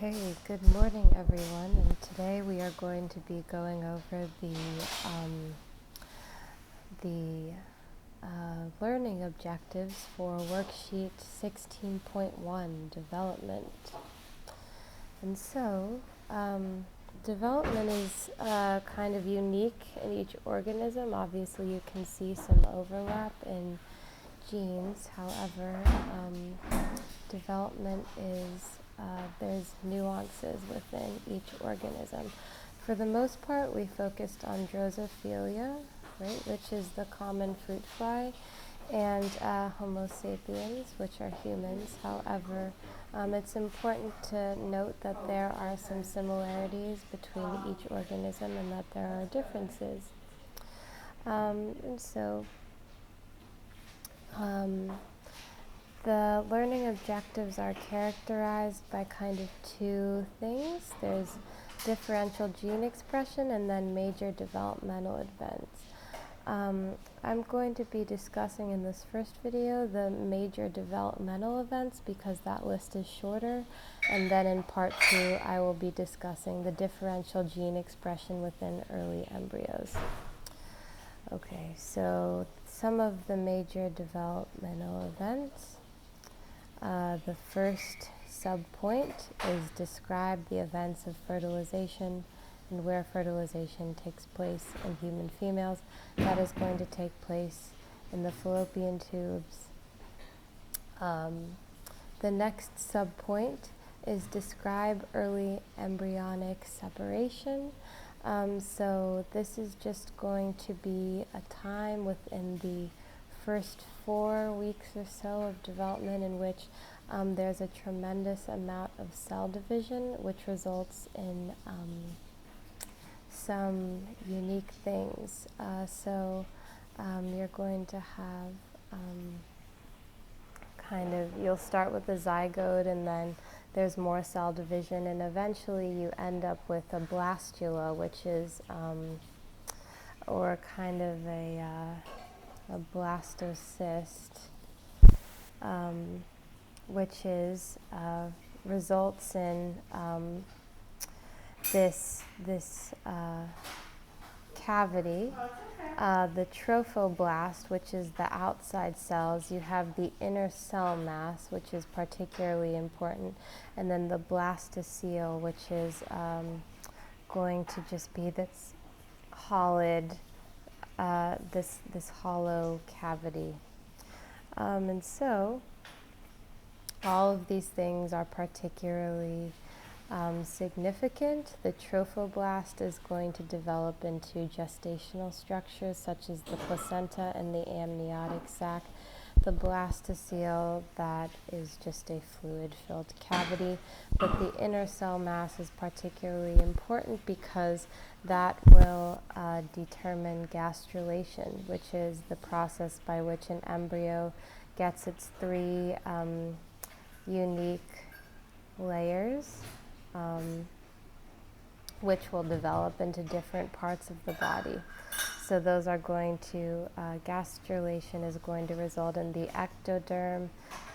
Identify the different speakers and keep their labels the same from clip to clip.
Speaker 1: Okay, good morning everyone, and today we are going to be going over the learning objectives for worksheet 16.1, development. And so, development is kind of unique in each organism. Obviously you can see some overlap in genes, however, development is there's nuances within each organism. For the most part, we focused on Drosophila, right, which is the common fruit fly, and Homo sapiens, which are humans. However, it's important to note that there are some similarities between each organism and that there are differences. The learning objectives are characterized by kind of two things. There's differential gene expression and then major developmental events. I'm going to be discussing in this first video the major developmental events because that list is shorter, and then in part 2 I will be discussing the differential gene expression within early embryos. Okay, so some of the major developmental events. The first subpoint is describe the events of fertilization and where fertilization takes place in human females. That is going to take place in the fallopian tubes. The next subpoint is describe early embryonic separation. So this is just going to be a time within the first 4 weeks or so of development in which there's a tremendous amount of cell division, which results in some unique things. You're going to have you'll start with a zygote, and then there's more cell division, and eventually you end up with a blastula, which is, or kind of a blastocyst, which is results in this cavity. The trophoblast, which is the outside cells. You have the inner cell mass, which is particularly important, and then the blastocele, which is going to just be this hollow cavity. And so all of these things are particularly significant. The trophoblast is going to develop into gestational structures such as the placenta and the amniotic sac. The blastocele, that is just a fluid-filled cavity, but the inner cell mass is particularly important because that will determine gastrulation, which is the process by which an embryo gets its 3 unique layers, which will develop into different parts of the body. So those are going to, gastrulation is going to result in the ectoderm,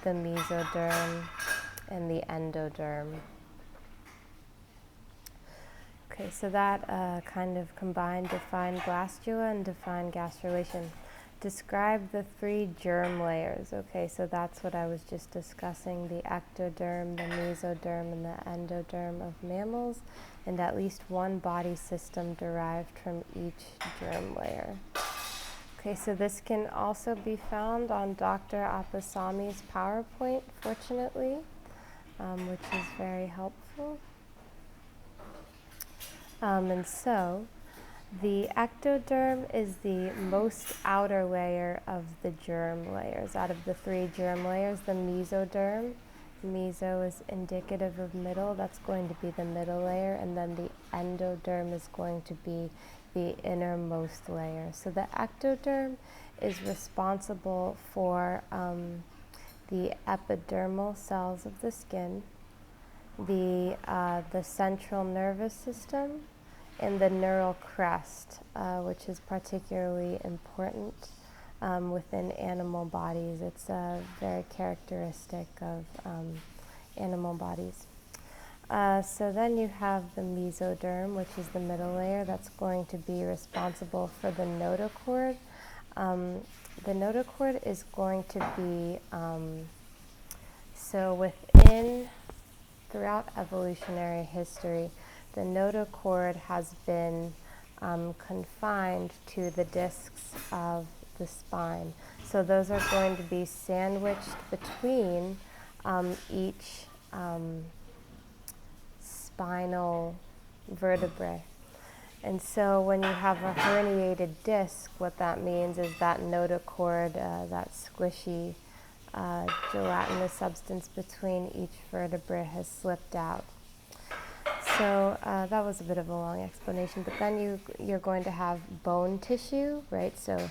Speaker 1: the mesoderm, and the endoderm. Okay, so that kind of combined define blastula and define gastrulation. Describe the 3 germ layers. Okay, so that's what I was just discussing, the ectoderm, the mesoderm, and the endoderm of mammals, and at least one body system derived from each germ layer. Okay, so this can also be found on Dr. Appasami's PowerPoint, fortunately, which is very helpful. And so, the ectoderm is the most outer layer of the germ layers. Out of the 3 germ layers, the mesoderm, meso is indicative of middle, that's going to be the middle layer, and then the endoderm is going to be the innermost layer. So the ectoderm is responsible for the epidermal cells of the skin, the central nervous system, and the neural crest, which is particularly important within animal bodies. It's very characteristic of animal bodies. So then you have the mesoderm, which is the middle layer that's going to be responsible for the notochord. The notochord is going to be, throughout evolutionary history, the notochord has been confined to the discs of the spine. So those are going to be sandwiched between each spinal vertebrae. And so when you have a herniated disc, what that means is that notochord, that squishy gelatinous substance between each vertebrae has slipped out. So that was a bit of a long explanation, but then you're going to have bone tissue, right? So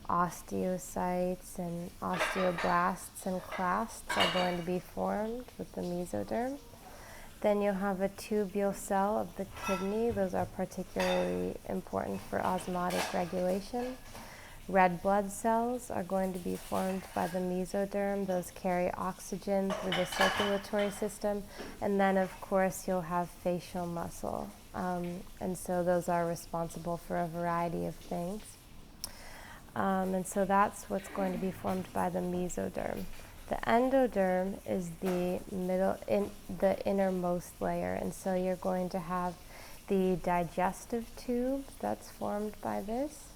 Speaker 1: osteocytes and osteoblasts and clasts are going to be formed with the mesoderm. Then you'll have a tubule cell of the kidney. Those are particularly important for osmotic regulation. Red blood cells are going to be formed by the mesoderm. Those carry oxygen through the circulatory system. And then, of course, you'll have facial muscle. And so those are responsible for a variety of things. And so that's what's going to be formed by the mesoderm. The endoderm is the innermost layer, and so you're going to have the digestive tube that's formed by this,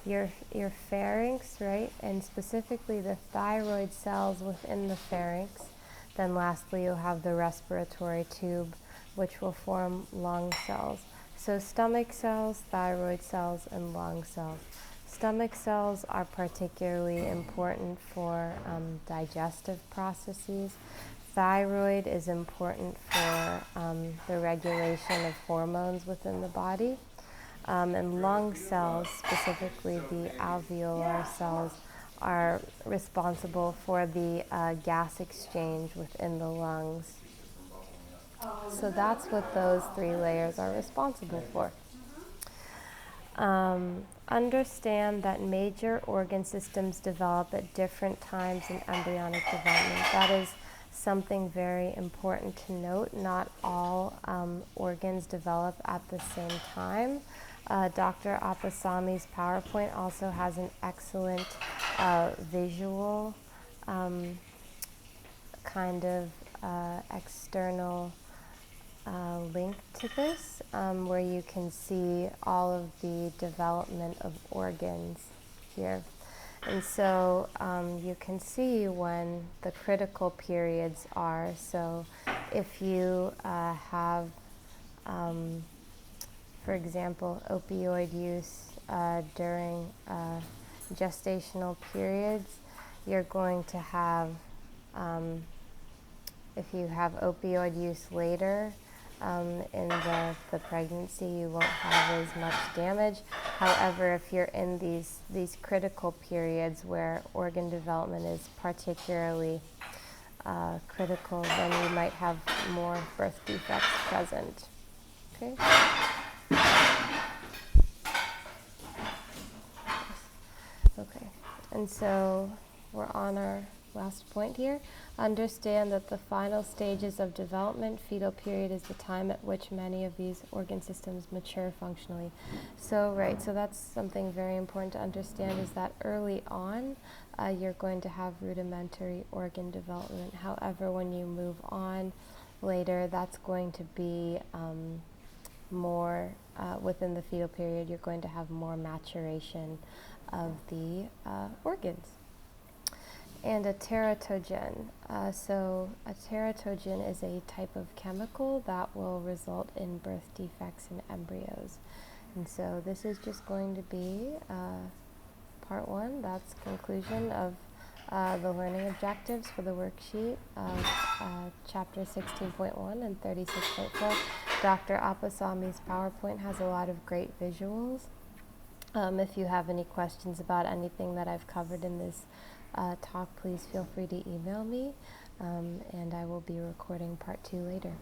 Speaker 1: your pharynx, right, and specifically the thyroid cells within the pharynx. Then lastly, you'll have the respiratory tube, which will form lung cells. So stomach cells, thyroid cells, and lung cells. Stomach cells are particularly important for digestive processes. Thyroid is important for the regulation of hormones within the body. And lung cells, specifically the alveolar cells, are responsible for the gas exchange within the lungs. So that's what those three layers are responsible for. Understand that major organ systems develop at different times in embryonic development. That is something very important to note. Not all organs develop at the same time. Dr. Appasami's PowerPoint also has an excellent visual kind of external link to this, where you can see all of the development of organs here. And so you can see when the critical periods are. So if you have, for example, opioid use during gestational periods, you're going to have, if you have opioid use later, in the pregnancy, you won't have as much damage. However, if you're in these critical periods where organ development is particularly critical, then you might have more birth defects present. Okay. Okay, and so we're on our last point here. Understand that the final stages of development, fetal period, is the time at which many of these organ systems mature functionally. So, right, so that's something very important to understand, is that early on, you're going to have rudimentary organ development. However, when you move on later, that's going to be more, within the fetal period, you're going to have more maturation of the organs. And a teratogen. So a teratogen is a type of chemical that will result in birth defects in embryos. And so this is just going to be part one. That's conclusion of the learning objectives for the worksheet of chapter 16.1 and 36.4. Dr. Appasami's PowerPoint has a lot of great visuals. If you have any questions about anything that I've covered in this talk, please feel free to email me, and I will be recording part 2 later.